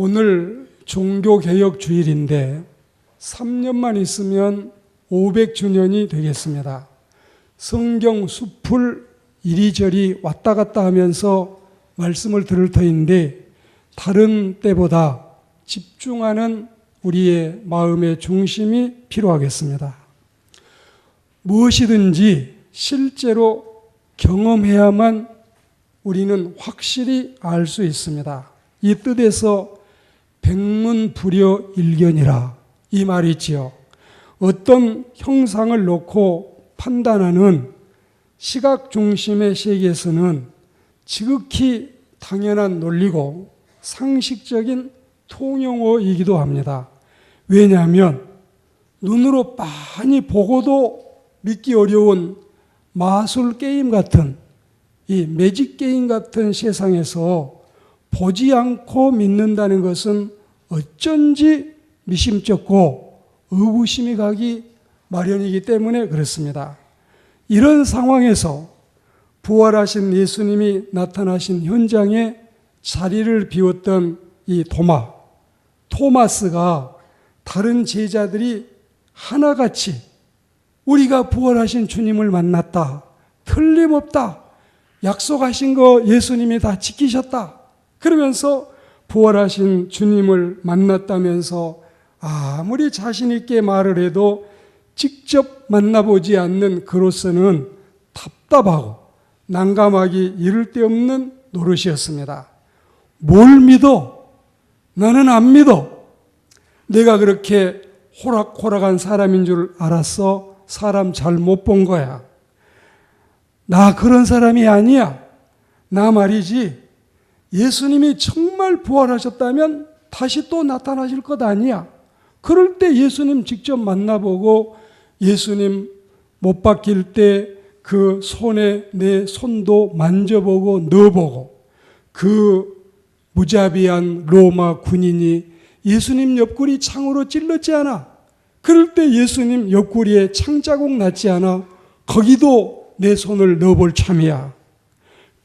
오늘 종교개혁주일인데 3년만 있으면 500주년이 되겠습니다. 성경 숲을 이리저리 왔다 갔다 하면서 말씀을 들을 터인데 다른 때보다 집중하는 우리의 마음의 중심이 필요하겠습니다. 무엇이든지 실제로 경험해야만 우리는 확실히 알 수 있습니다. 이 뜻에서 백문불여일견이라 이 말이 있지요. 어떤 형상을 놓고 판단하는 시각 중심의 세계에서는 지극히 당연한 논리고 상식적인 통용어이기도 합니다. 왜냐하면 눈으로 많이 보고도 믿기 어려운 마술 게임 같은 이 매직 게임 같은 세상에서 보지 않고 믿는다는 것은 어쩐지 미심쩍고 의구심이 가기 마련이기 때문에 그렇습니다. 이런 상황에서 부활하신 예수님이 나타나신 현장에 자리를 비웠던 이 토마스가 다른 제자들이 하나같이 우리가 부활하신 주님을 만났다. 틀림없다. 약속하신 거 예수님이 다 지키셨다. 그러면서 부활하신 주님을 만났다면서 아무리 자신 있게 말을 해도 직접 만나보지 않는 그로서는 답답하고 난감하기 이를 데 없는 노릇이었습니다. 뭘 믿어? 나는 안 믿어. 내가 그렇게 호락호락한 사람인 줄 알았어. 사람 잘 못 본 거야. 나 그런 사람이 아니야. 나 말이지. 예수님이 정말 부활하셨다면 다시 또 나타나실 것 아니야. 그럴 때 예수님 직접 만나보고 예수님 못 박힐 때 그 손에 내 손도 만져보고 넣어보고 그 무자비한 로마 군인이 예수님 옆구리 창으로 찔렀지 않아. 그럴 때 예수님 옆구리에 창자국 났지 않아. 거기도 내 손을 넣어볼 참이야.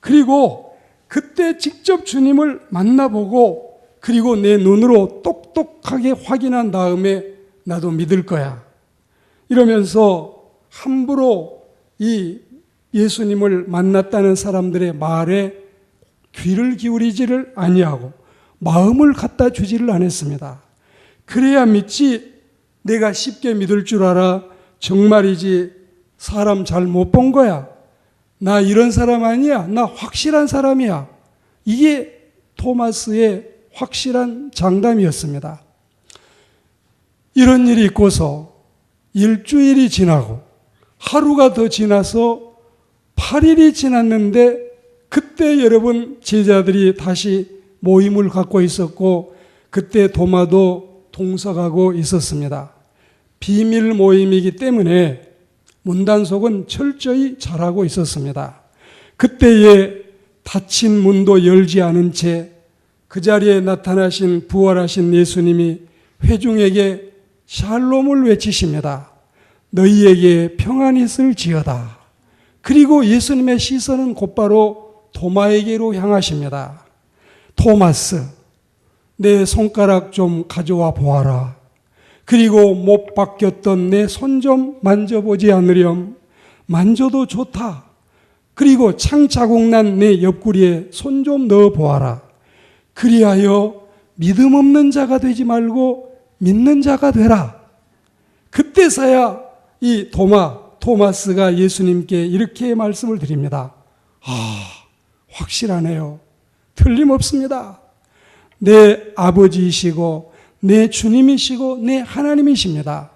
그리고 그때 직접 주님을 만나보고 그리고 내 눈으로 똑똑하게 확인한 다음에 나도 믿을 거야. 이러면서 함부로 이 예수님을 만났다는 사람들의 말에 귀를 기울이지를 아니하고 마음을 갖다 주지를 않았습니다. 그래야 믿지. 내가 쉽게 믿을 줄 알아. 정말이지. 사람 잘 못 본 거야. 나 이런 사람 아니야. 나 확실한 사람이야. 이게 토마스의 확실한 장담이었습니다. 이런 일이 있고서 일주일이 지나고 하루가 더 지나서 8일이 지났는데 그때 여러분 제자들이 다시 모임을 갖고 있었고 그때 도마도 동석하고 있었습니다. 비밀 모임이기 때문에 문단속은 철저히 잘하고 있었습니다. 그때에 닫힌 문도 열지 않은 채 그 자리에 나타나신 부활하신 예수님이 회중에게 샬롬을 외치십니다. 너희에게 평안이 있을지어다. 그리고 예수님의 시선은 곧바로 도마에게로 향하십니다. 토마스, 내 손가락 좀 가져와 보아라. 그리고 못 박혔던 내 손 좀 만져보지 않으렴. 만져도 좋다. 그리고 창자국 난 내 옆구리에 손 좀 넣어 보아라. 그리하여 믿음 없는 자가 되지 말고 믿는 자가 되라. 그때서야 이 토마스가 예수님께 이렇게 말씀을 드립니다. 확실하네요. 틀림없습니다. 내 아버지이시고 내 주님이시고 내 하나님이십니다.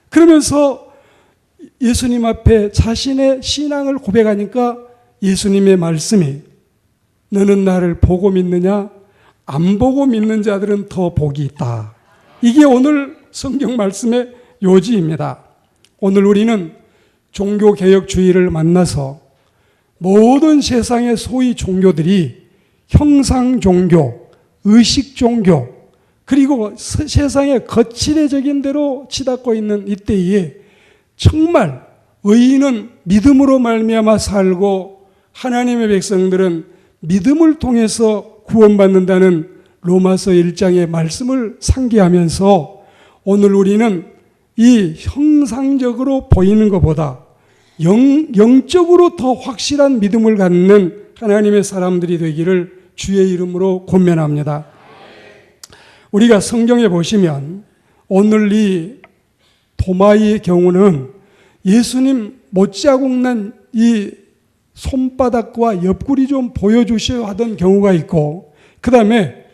그러면서 예수님 앞에 자신의 신앙을 고백하니까 예수님의 말씀이 너는 나를 보고 믿느냐? 안 보고 믿는 자들은 더 복이 있다. 이게 오늘 성경 말씀의 요지입니다. 오늘 우리는 종교개혁주의를 만나서 모든 세상의 소위 종교들이 형상종교, 의식종교, 그리고 세상의 거칠해적인 대로 치닫고 있는 이때에 정말 의인은 믿음으로 말미암아 살고 하나님의 백성들은 믿음을 통해서 구원받는다는 로마서 1장의 말씀을 상기하면서 오늘 우리는 이 형상적으로 보이는 것보다 영적으로 더 확실한 믿음을 갖는 하나님의 사람들이 되기를 주의 이름으로 권면합니다. 우리가 성경에 보시면 오늘 이 도마의 경우는 예수님 못자국 난 이 손바닥과 옆구리 좀 보여주셔야 하던 경우가 있고, 그 다음에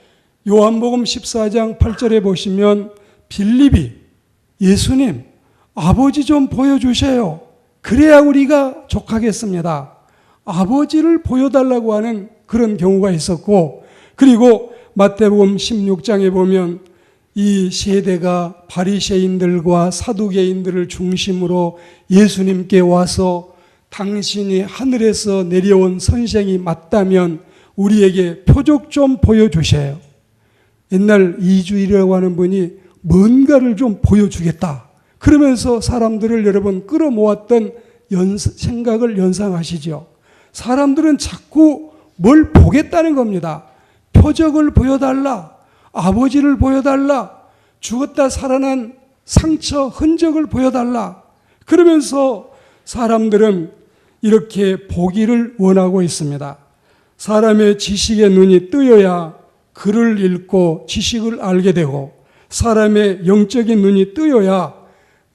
요한복음 14장 8절에 보시면 빌립이 예수님 아버지 좀 보여주세요. 그래야 우리가 족하겠습니다. 아버지를 보여달라고 하는 그런 경우가 있었고, 그리고 마태복음 16장에 보면 이 세대가 바리새인들과 사두개인들을 중심으로 예수님께 와서 당신이 하늘에서 내려온 선생이 맞다면 우리에게 표적 좀 보여주세요. 옛날 이주일이라고 하는 분이 뭔가를 좀 보여주겠다. 그러면서 사람들을 여러분 끌어모았던 생각을 연상하시죠. 사람들은 자꾸 뭘 보겠다는 겁니다. 표적을 보여달라. 아버지를 보여달라. 죽었다 살아난 상처, 흔적을 보여달라. 그러면서 사람들은 이렇게 보기를 원하고 있습니다. 사람의 지식의 눈이 뜨여야 글을 읽고 지식을 알게 되고, 사람의 영적인 눈이 뜨여야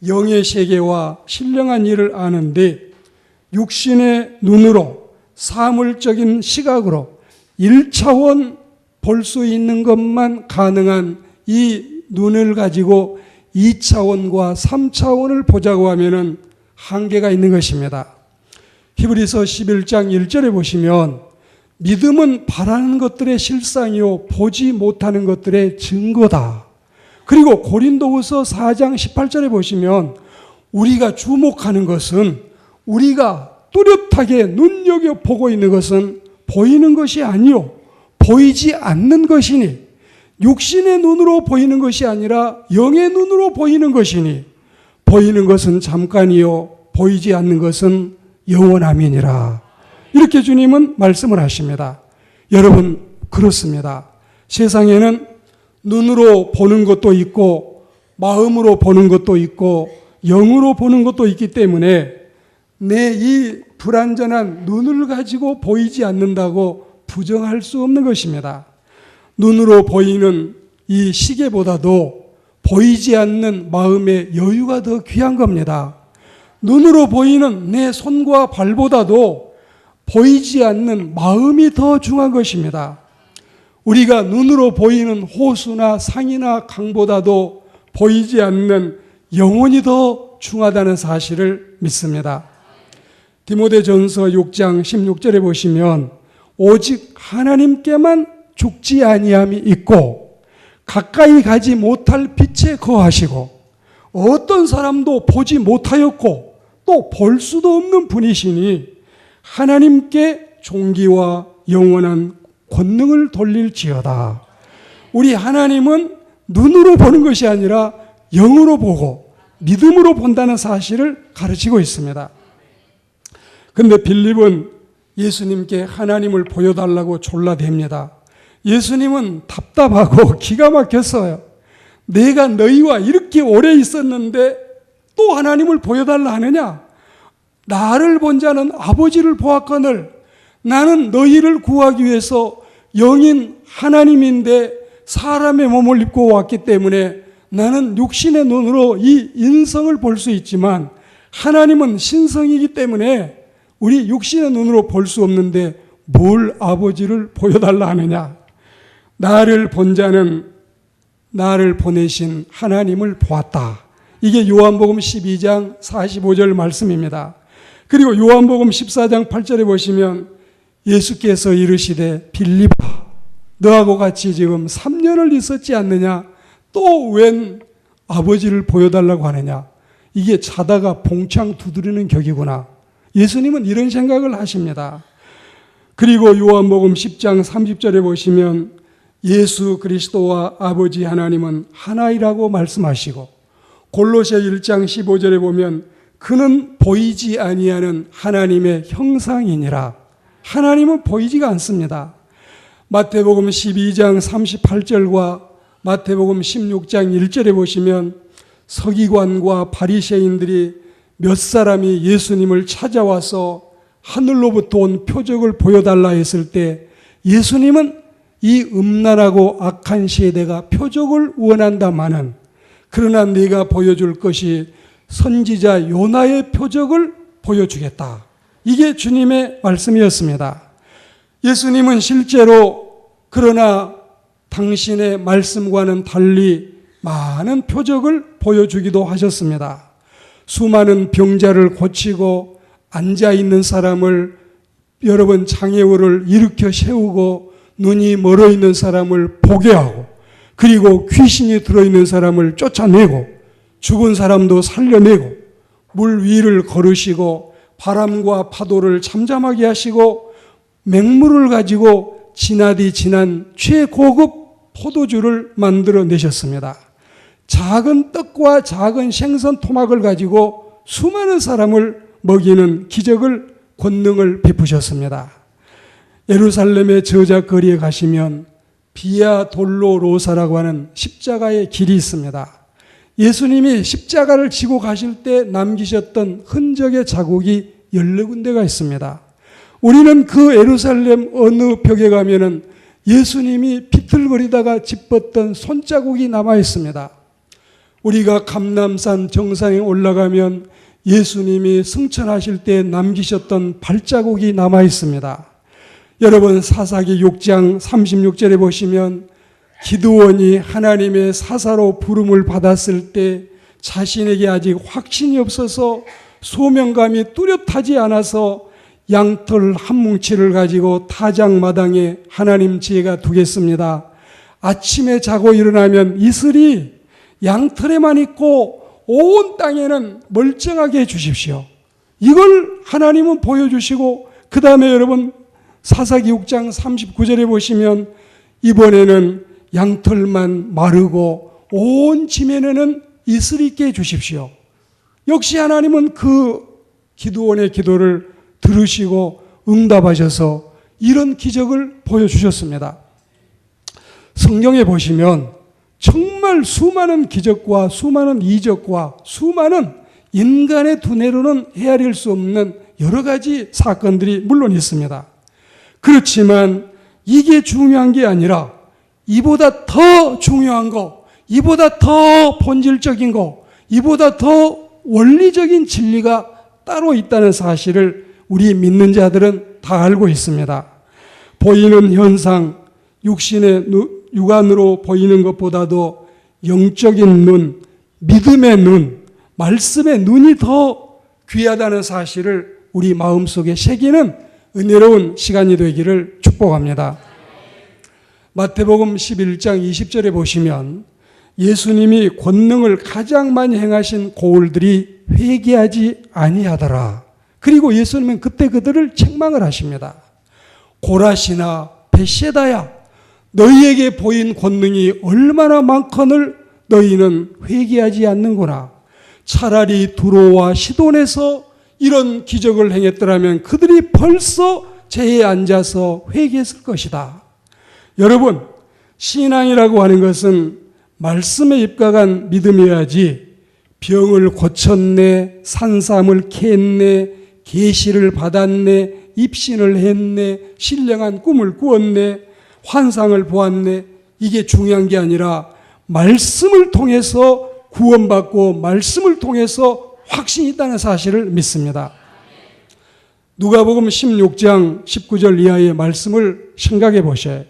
영의 세계와 신령한 일을 아는데, 육신의 눈으로 사물적인 시각으로 1차원 볼 수 있는 것만 가능한 이 눈을 가지고 2차원과 3차원을 보자고 하면은 한계가 있는 것입니다. 히브리서 11장 1절에 보시면 믿음은 바라는 것들의 실상이요 보지 못하는 것들의 증거다. 그리고 고린도후서 4장 18절에 보시면 우리가 주목하는 것은, 우리가 뚜렷하게 눈여겨보고 있는 것은 보이는 것이 아니요 보이지 않는 것이니, 육신의 눈으로 보이는 것이 아니라 영의 눈으로 보이는 것이니, 보이는 것은 잠깐이요 보이지 않는 것은 영원함이니라. 이렇게 주님은 말씀을 하십니다. 여러분, 그렇습니다. 세상에는 눈으로 보는 것도 있고 마음으로 보는 것도 있고 영으로 보는 것도 있기 때문에 내 이 불완전한 눈을 가지고 보이지 않는다고 부정할 수 없는 것입니다. 눈으로 보이는 이 시계보다도 보이지 않는 마음의 여유가 더 귀한 겁니다. 눈으로 보이는 내 손과 발보다도 보이지 않는 마음이 더 중요한 것입니다. 우리가 눈으로 보이는 호수나 상이나 강보다도 보이지 않는 영혼이 더 중요하다는 사실을 믿습니다. 디모데전서 6장 16절에 보시면 오직 하나님께만 죽지 아니함이 있고 가까이 가지 못할 빛에 거하시고 어떤 사람도 보지 못하였고 또 볼 수도 없는 분이시니 하나님께 존귀와 영원한 권능을 돌릴지어다. 우리 하나님은 눈으로 보는 것이 아니라 영으로 보고 믿음으로 본다는 사실을 가르치고 있습니다. 그런데 빌립은 예수님께 하나님을 보여달라고 졸라댑니다. 예수님은 답답하고 기가 막혔어요. 내가 너희와 이렇게 오래 있었는데 또 하나님을 보여달라 하느냐? 나를 본 자는 아버지를 보았거늘 나는 너희를 구하기 위해서 영인 하나님인데 사람의 몸을 입고 왔기 때문에 나는 육신의 눈으로 이 인성을 볼 수 있지만 하나님은 신성이기 때문에 우리 육신의 눈으로 볼 수 없는데 뭘 아버지를 보여달라 하느냐? 나를 본 자는 나를 보내신 하나님을 보았다. 이게 요한복음 12장 45절 말씀입니다. 그리고 요한복음 14장 8절에 보시면 예수께서 이르시되 빌립아 너하고 같이 지금 3년을 있었지 않느냐? 또 웬 아버지를 보여달라고 하느냐? 이게 자다가 봉창 두드리는 격이구나. 예수님은 이런 생각을 하십니다. 그리고 요한복음 10장 30절에 보시면 예수 그리스도와 아버지 하나님은 하나이라고 말씀하시고 골로새 1장 15절에 보면 그는 보이지 아니하는 하나님의 형상이니라. 하나님은 보이지가 않습니다. 마태복음 12장 38절과 마태복음 16장 1절에 보시면 서기관과 바리새인들이 몇 사람이 예수님을 찾아와서 하늘로부터 온 표적을 보여달라 했을 때 예수님은 이 음란하고 악한 세대가 표적을 원한다마는 그러나 네가 보여줄 것이 선지자 요나의 표적을 보여주겠다. 이게 주님의 말씀이었습니다. 예수님은 실제로 그러나 당신의 말씀과는 달리 많은 표적을 보여주기도 하셨습니다. 수많은 병자를 고치고 앉아있는 사람을 여러 번 장애우를 일으켜 세우고 눈이 멀어 있는 사람을 보게 하고 그리고 귀신이 들어있는 사람을 쫓아내고 죽은 사람도 살려내고 물 위를 걸으시고 바람과 파도를 잠잠하게 하시고 맹물을 가지고 진하디 진한 최고급 포도주를 만들어 내셨습니다. 작은 떡과 작은 생선 토막을 가지고 수많은 사람을 먹이는 기적을 권능을 베푸셨습니다. 예루살렘의 저작거리에 가시면 비아 돌로로사라고 하는 십자가의 길이 있습니다. 예수님이 십자가를 지고 가실 때 남기셨던 흔적의 자국이 14군데가 있습니다. 우리는 그 예루살렘 어느 벽에 가면은 예수님이 비틀거리다가 짚었던 손자국이 남아 있습니다. 우리가 감람산 정상에 올라가면 예수님이 승천하실 때 남기셨던 발자국이 남아 있습니다. 여러분 사사기 6장 36절에 보시면 기드온이 하나님의 사사로 부름을 받았을 때 자신에게 아직 확신이 없어서 소명감이 뚜렷하지 않아서 양털 한 뭉치를 가지고 타작마당에 하나님 제가 두겠습니다. 아침에 자고 일어나면 이슬이 양털에만 있고 온 땅에는 멀쩡하게 해주십시오. 이걸 하나님은 보여주시고 그 다음에 여러분 사사기 6장 39절에 보시면 이번에는 양털만 마르고 온 지면에는 이슬이 있게 해주십시오. 역시 하나님은 그 기드온의 기도를 들으시고 응답하셔서 이런 기적을 보여주셨습니다. 성경에 보시면 정말 수많은 기적과 수많은 이적과 수많은 인간의 두뇌로는 헤아릴 수 없는 여러 가지 사건들이 물론 있습니다. 그렇지만 이게 중요한 게 아니라 이보다 더 중요한 거, 이보다 더 본질적인 거, 이보다 더 원리적인 진리가 따로 있다는 사실을 우리 믿는 자들은 다 알고 있습니다. 보이는 현상, 육신의 육안으로 보이는 것보다도 영적인 눈, 믿음의 눈, 말씀의 눈이 더 귀하다는 사실을 우리 마음속에 새기는 은혜로운 시간이 되기를 축복합니다. 마태복음 11장 20절에 보시면 예수님이 권능을 가장 많이 행하신 고을들이 회개하지 아니하더라. 그리고 예수님은 그때 그들을 책망을 하십니다. 고라시나 벳세다야, 너희에게 보인 권능이 얼마나 많거늘 너희는 회개하지 않는구나. 차라리 두로와 시돈에서 이런 기적을 행했더라면 그들이 벌써 제에 앉아서 회개했을 것이다. 여러분, 신앙이라고 하는 것은 말씀에 입각한 믿음이어야지 병을 고쳤네, 산삼을 캤네, 계시를 받았네, 입신을 했네, 신령한 꿈을 꾸었네, 환상을 보았네, 이게 중요한 게 아니라 말씀을 통해서 구원받고 말씀을 통해서 확신이 있다는 사실을 믿습니다. 누가복음 16장 19절 이하의 말씀을 생각해 보셔요.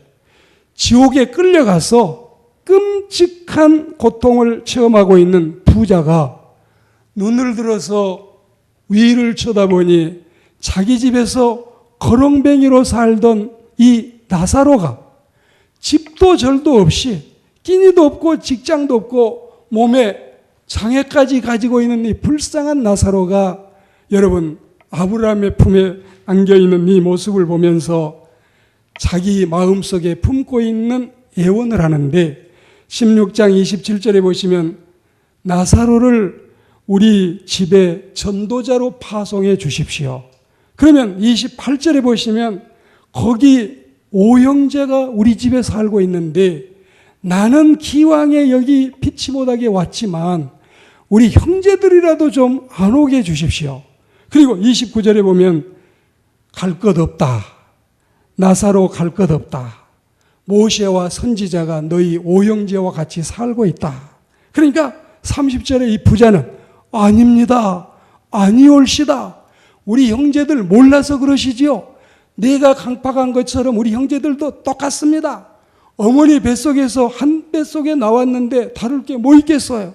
지옥에 끌려가서 끔찍한 고통을 체험하고 있는 부자가 눈을 들어서 위를 쳐다보니 자기 집에서 거렁뱅이로 살던 이 나사로가 집도 절도 없이 끼니도 없고 직장도 없고 몸에 장애까지 가지고 있는 이 불쌍한 나사로가 여러분 아브라함의 품에 안겨있는 이 모습을 보면서 자기 마음속에 품고 있는 애원을 하는데 16장 27절에 보시면 나사로를 우리 집에 전도자로 파송해 주십시오. 그러면 28절에 보시면 거기 오형제가 우리 집에 살고 있는데 나는 기왕에 여기 피치 못하게 왔지만 우리 형제들이라도 좀 안 오게 해주십시오. 그리고 29절에 보면 갈 것 없다. 나사로 갈 것 없다. 모세와 선지자가 너희 오형제와 같이 살고 있다. 그러니까 30절에 이 부자는 아닙니다. 아니올시다. 우리 형제들 몰라서 그러시지요. 내가 강팍한 것처럼 우리 형제들도 똑같습니다. 어머니 뱃속에서 한 뱃속에 나왔는데 다를 게 뭐 있겠어요.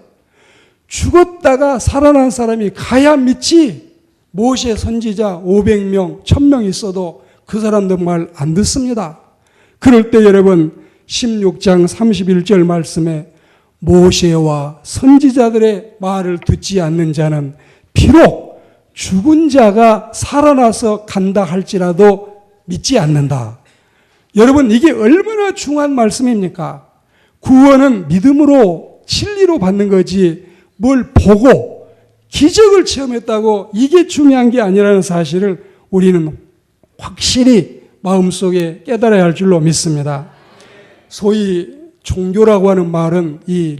죽었다가 살아난 사람이 가야 믿지. 모세 선지자 500명, 1000명 있어도 그 사람들 말 안 듣습니다. 그럴 때 여러분 16장 31절 말씀에 모세와 선지자들의 말을 듣지 않는 자는 비록 죽은 자가 살아나서 간다 할지라도 믿지 않는다. 여러분 이게 얼마나 중요한 말씀입니까? 구원은 믿음으로 진리로 받는 거지 뭘 보고 기적을 체험했다고 이게 중요한 게 아니라는 사실을 우리는 확실히 마음속에 깨달아야 할 줄로 믿습니다. 소위 종교라고 하는 말은 이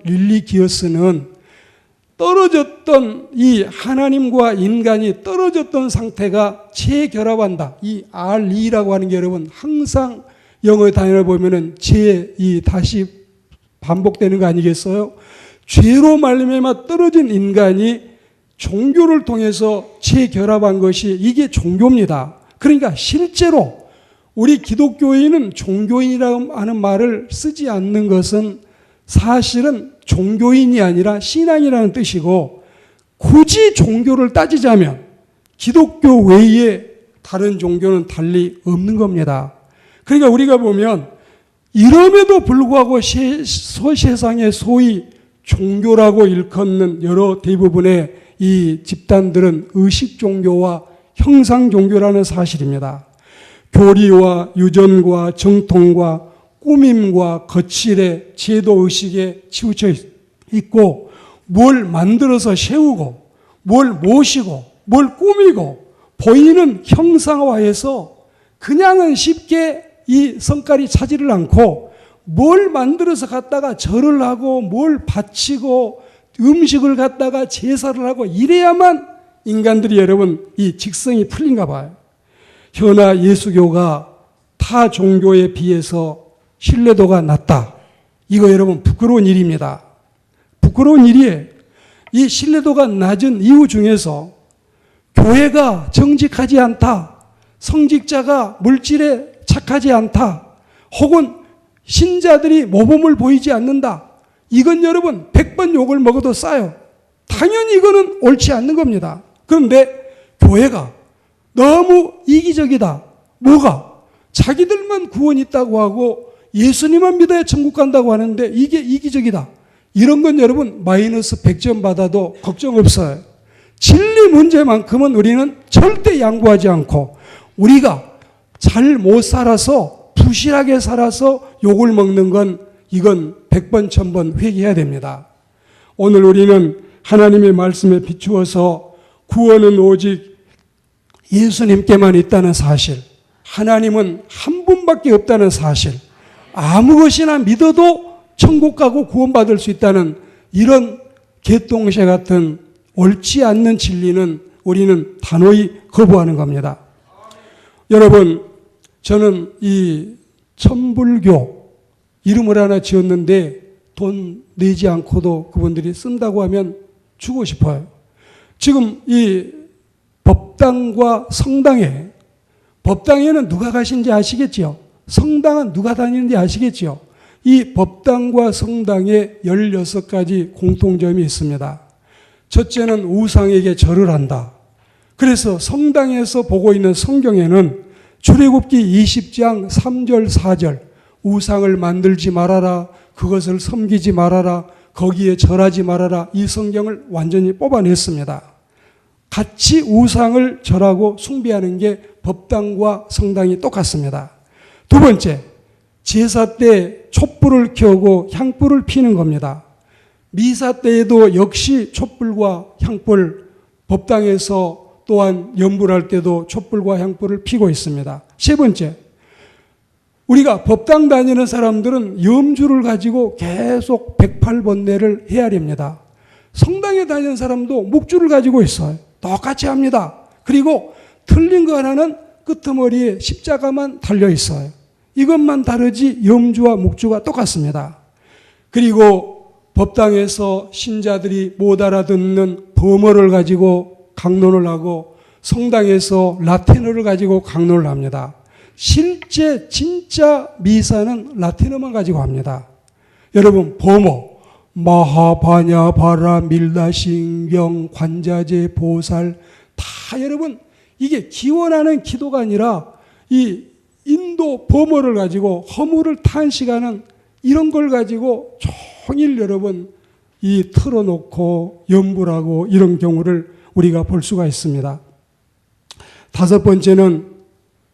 릴리기어스는 떨어졌던 이 하나님과 인간이 떨어졌던 상태가 재결합한다. 이 RE라고 하는 게 여러분 항상 영어 단어를 보면은 다시 반복되는 거 아니겠어요? 죄로 말미암아 떨어진 인간이 종교를 통해서 재결합한 것이 이게 종교입니다. 그러니까 실제로 우리 기독교인은 종교인이라고 하는 말을 쓰지 않는 것은 사실은 종교인이 아니라 신앙이라는 뜻이고 굳이 종교를 따지자면 기독교 외에 다른 종교는 달리 없는 겁니다. 그러니까 우리가 보면 이럼에도 불구하고 세상에 소위 종교라고 일컫는 여러 대부분의 이 집단들은 의식 종교와 형상 종교라는 사실입니다. 교리와 유전과 정통과 꾸밈과 거칠의 제도의식에 치우쳐 있고 뭘 만들어서 세우고 뭘 모시고 뭘 꾸미고 보이는 형상화해서 그냥은 쉽게 이 성깔이 차지를 않고 뭘 만들어서 갖다가 절을 하고 뭘 바치고 음식을 갖다가 제사를 하고 이래야만 인간들이 여러분 이 직성이 풀린가 봐요. 현아 예수교가 타 종교에 비해서 신뢰도가 낮다. 이거 여러분 부끄러운 일입니다. 부끄러운 일이에요. 이 신뢰도가 낮은 이유 중에서 교회가 정직하지 않다. 성직자가 물질에 착하지 않다. 혹은 신자들이 모범을 보이지 않는다. 이건 여러분 100번 욕을 먹어도 싸요. 당연히 이거는 옳지 않는 겁니다. 그런데 교회가 너무 이기적이다. 뭐가? 자기들만 구원 있다고 하고 예수님만 믿어야 천국 간다고 하는데 이게 이기적이다. 이런 건 여러분 마이너스 100점 받아도 걱정 없어요. 진리 문제만큼은 우리는 절대 양보하지 않고 우리가 잘 못 살아서 부실하게 살아서 욕을 먹는 건 이건 100번 1000번 회개해야 됩니다. 오늘 우리는 하나님의 말씀에 비추어서 구원은 오직 예수님께만 있다는 사실, 하나님은 한 분밖에 없다는 사실, 아무 것이나 믿어도 천국 가고 구원받을 수 있다는 이런 개똥새 같은 옳지 않는 진리는 우리는 단호히 거부하는 겁니다. 여러분, 저는 이 천불교 이름을 하나 지었는데 돈 내지 않고도 그분들이 쓴다고 하면 주고 싶어요. 지금 이 법당과 성당에, 법당에는 누가 가신지 아시겠지요? 성당은 누가 다니는지 아시겠지요? 이 법당과 성당에 16가지 공통점이 있습니다. 첫째는 우상에게 절을 한다. 그래서 성당에서 보고 있는 성경에는 출애굽기 20장 3절 4절 우상을 만들지 말아라, 그것을 섬기지 말아라, 거기에 절하지 말아라, 이 성경을 완전히 뽑아냈습니다. 같이 우상을 절하고 숭배하는 게 법당과 성당이 똑같습니다. 두 번째, 제사 때 촛불을 켜고 향불을 피는 겁니다. 미사 때에도 역시 촛불과 향불, 법당에서 또한 연불할 때도 촛불과 향불을 피고 있습니다. 세 번째, 우리가 법당 다니는 사람들은 염주를 가지고 계속 108번뇌를 헤아립니다. 성당에 다니는 사람도 묵주를 가지고 있어요. 똑같이 합니다. 그리고 틀린 거 하나는 끄트머리에 십자가만 달려 있어요. 이것만 다르지 염주와 묵주가 똑같습니다. 그리고 법당에서 신자들이 못 알아듣는 범어를 가지고 강론을 하고 성당에서 라틴어를 가지고 강론을 합니다. 실제 진짜 미사는 라틴어만 가지고 합니다. 여러분 범어 마하바냐 바라 밀다 신경 관자재 보살 다 여러분 이게 기원하는 기도가 아니라 이 인도 범어를 가지고 허물을 탄식하는 이런 걸 가지고 종일 여러분 이 틀어놓고 연불하고 이런 경우를 우리가 볼 수가 있습니다. 다섯 번째는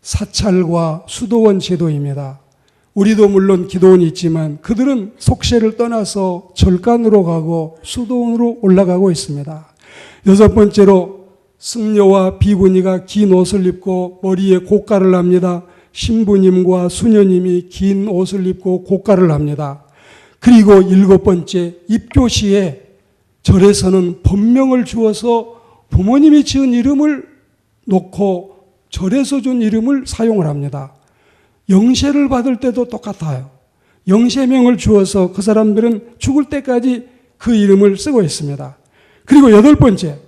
사찰과 수도원 제도입니다. 우리도 물론 기도원이 있지만 그들은 속세를 떠나서 절간으로 가고 수도원으로 올라가고 있습니다. 여섯 번째로 승려와 비구니가 긴 옷을 입고 머리에 고가를 합니다. 신부님과 수녀님이 긴 옷을 입고 고가를 합니다. 그리고 일곱 번째 입교시에 절에서는 법명을 주어서 부모님이 지은 이름을 놓고 절에서 준 이름을 사용을 합니다. 영세를 받을 때도 똑같아요. 영세명을 주어서 그 사람들은 죽을 때까지 그 이름을 쓰고 있습니다. 그리고 여덟 번째,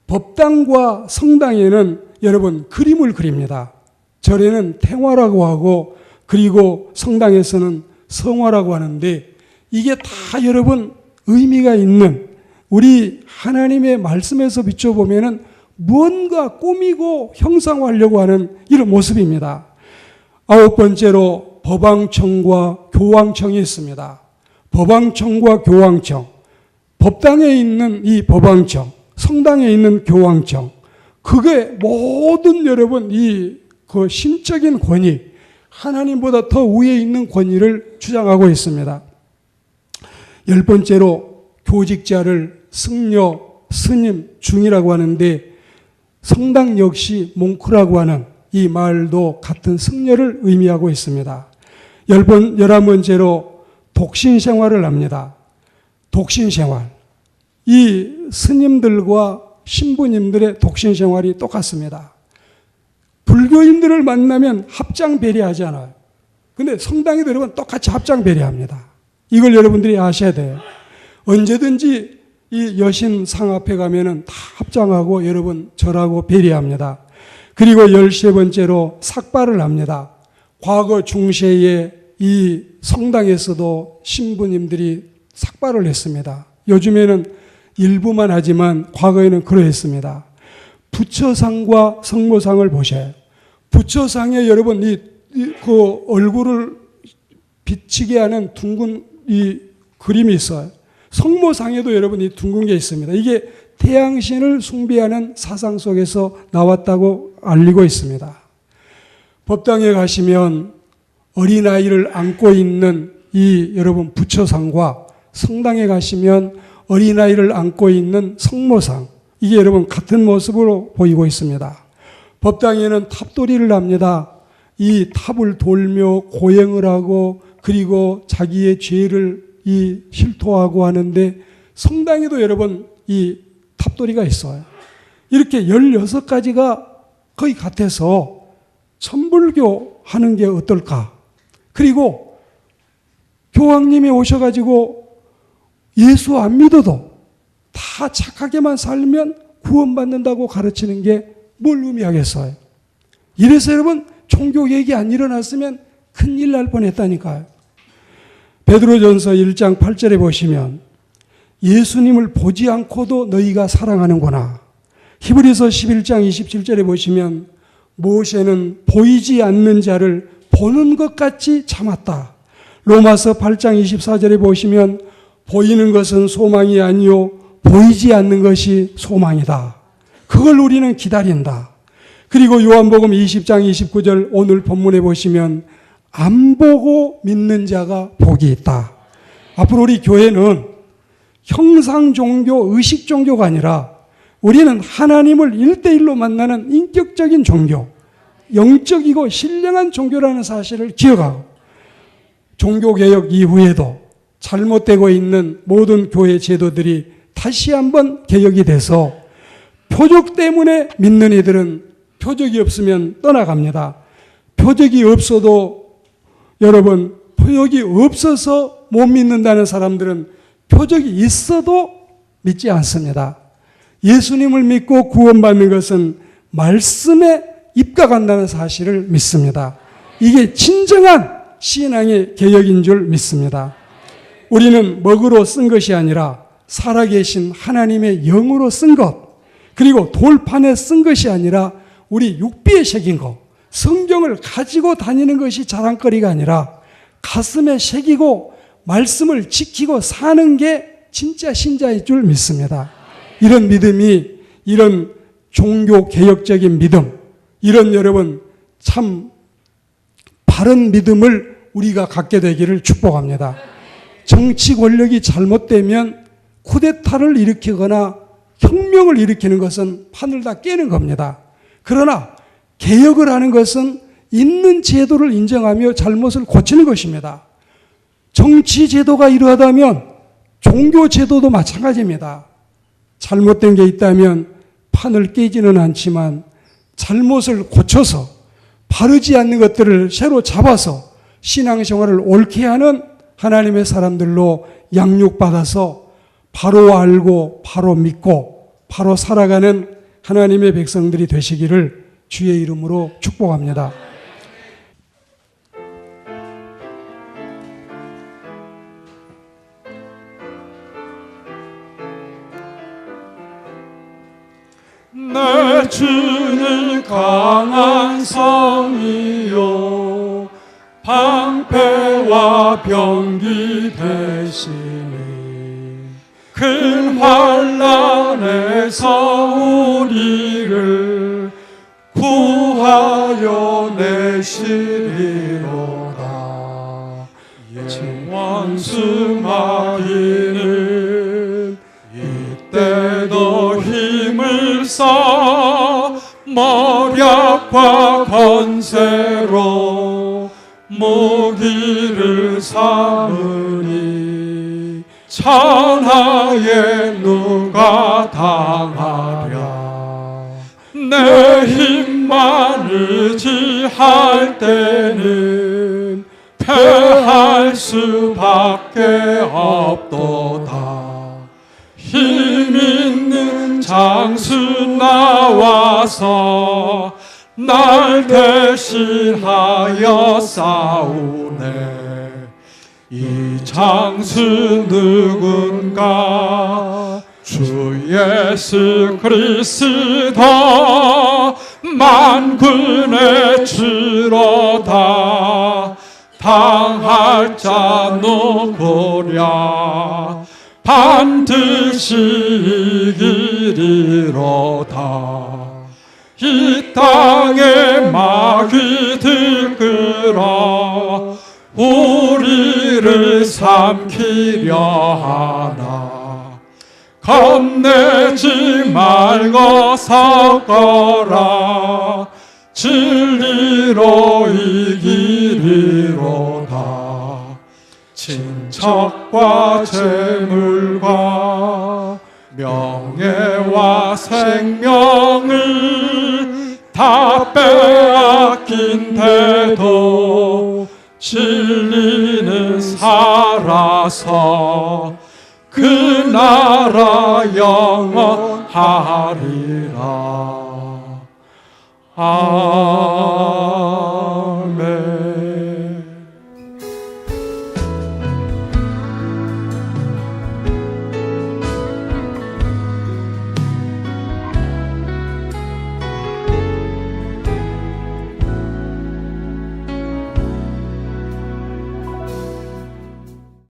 법당과 성당에는 여러분 그림을 그립니다. 절에는 탱화라고 하고 그리고 성당에서는 성화라고 하는데 이게 다 여러분 의미가 있는 우리 하나님의 말씀에서 비춰보면은 무언가 꾸미고 형상화하려고 하는 이런 모습입니다. 아홉 번째로 법왕청과 교황청이 있습니다. 법왕청과 교황청, 법당에 있는 이 법왕청, 성당에 있는 교황청, 그게 모든 여러분 그 신적인 권위, 하나님보다 더 위에 있는 권위를 주장하고 있습니다. 열 번째로 교직자를 승려, 스님, 중이라고 하는데 성당 역시 몽크라고 하는 이 말도 같은 승려를 의미하고 있습니다. 열한 번째로 독신생활을 합니다. 독신생활. 이 스님들과 신부님들의 독신생활이 똑같습니다. 불교인들을 만나면 합장배려하지 않아요. 근데 성당에도 여러분 똑같이 합장배려합니다. 이걸 여러분들이 아셔야 돼요. 언제든지 이 여신상 앞에 가면은 다 합장하고 여러분 절하고 배려합니다. 그리고 13번째로 삭발을 합니다. 과거 중세에 이 성당에서도 신부님들이 삭발을 했습니다. 요즘에는 일부만 하지만 과거에는 그러했습니다. 부처상과 성모상을 보셔요. 부처상에 여러분 그 얼굴을 비치게 하는 둥근 이 그림이 있어요. 성모상에도 여러분 이 둥근 게 있습니다. 이게 태양신을 숭배하는 사상 속에서 나왔다고 알리고 있습니다. 법당에 가시면 어린아이를 안고 있는 이 여러분 부처상과 성당에 가시면 어린아이를 안고 있는 성모상, 이게 여러분 같은 모습으로 보이고 있습니다. 법당에는 탑돌이를 합니다. 이 탑을 돌며 고행을 하고 그리고 자기의 죄를 실토하고 하는데 성당에도 여러분 이 탑돌이가 있어요. 이렇게 16가지가 거의 같아서 천불교 하는 게 어떨까? 그리고 교황님이 오셔가지고 예수 안 믿어도 다 착하게만 살면 구원받는다고 가르치는 게 뭘 의미하겠어요? 이래서 여러분 종교 얘기 안 일어났으면 큰일 날 뻔했다니까요. 베드로전서 1장 8절에 보시면 예수님을 보지 않고도 너희가 사랑하는구나. 히브리서 11장 27절에 보시면 모세는 보이지 않는 자를 보는 것 같이 참았다. 로마서 8장 24절에 보시면 보이는 것은 소망이 아니요 보이지 않는 것이 소망이다. 그걸 우리는 기다린다. 그리고 요한복음 20장 29절 오늘 본문에 보시면 안 보고 믿는 자가 복이 있다. 앞으로 우리 교회는 형상 종교, 의식 종교가 아니라 우리는 하나님을 1대1로 만나는 인격적인 종교, 영적이고 신령한 종교라는 사실을 기억하고 종교개혁 이후에도 잘못되고 있는 모든 교회 제도들이 다시 한번 개혁이 돼서 표적 때문에 믿는 이들은 표적이 없으면 떠나갑니다. 표적이 없어도 여러분, 표적이 없어서 못 믿는다는 사람들은 표적이 있어도 믿지 않습니다. 예수님을 믿고 구원받는 것은 말씀에 입각한다는 사실을 믿습니다. 이게 진정한 신앙의 개혁인 줄 믿습니다. 우리는 먹으로 쓴 것이 아니라 살아계신 하나님의 영으로 쓴 것, 그리고 돌판에 쓴 것이 아니라 우리 육비에 새긴 것, 성경을 가지고 다니는 것이 자랑거리가 아니라 가슴에 새기고 말씀을 지키고 사는 게 진짜 신자일 줄 믿습니다. 이런 믿음이, 이런 종교 개혁적인 믿음, 이런 여러분 참 바른 믿음을 우리가 갖게 되기를 축복합니다. 정치 권력이 잘못되면 쿠데타를 일으키거나 혁명을 일으키는 것은 판을 다 깨는 겁니다. 그러나 개혁을 하는 것은 있는 제도를 인정하며 잘못을 고치는 것입니다. 정치 제도가 이러하다면 종교 제도도 마찬가지입니다. 잘못된 게 있다면 판을 깨지는 않지만 잘못을 고쳐서 바르지 않는 것들을 새로 잡아서 신앙생활을 옳게 하는 하나님의 사람들로 양육받아서 바로 알고 바로 믿고 바로 살아가는 하나님의 백성들이 되시기를 주의 이름으로 축복합니다. 내 주는 강한 성이요 방패와 병기 대신에 큰 환난에서 우리를 구하여 내시리로다. 원수마귀는 이때도 힘을 써 머략과 건세로 무기를 삼으니 천하에 누가 당하랴. 내 힘만 의지할 때는 패할 수밖에 없도다. 힘 있는 장수 나와서 날 대신하여 싸우네. 이 장수 누군가 주 예수 그리스도 만군의 주로다. 당할 자 누구랴 반드시 이기리로다. 이 땅에 마귀들 끌어 우리를 삼키려 하나. 겁내지 말고 서거라. 진리로 이기리로다. 친척과 재물과 명예와 생명을 다 빼앗긴 데도 진리는 살아서 그 나라 영원하리라. 아멘.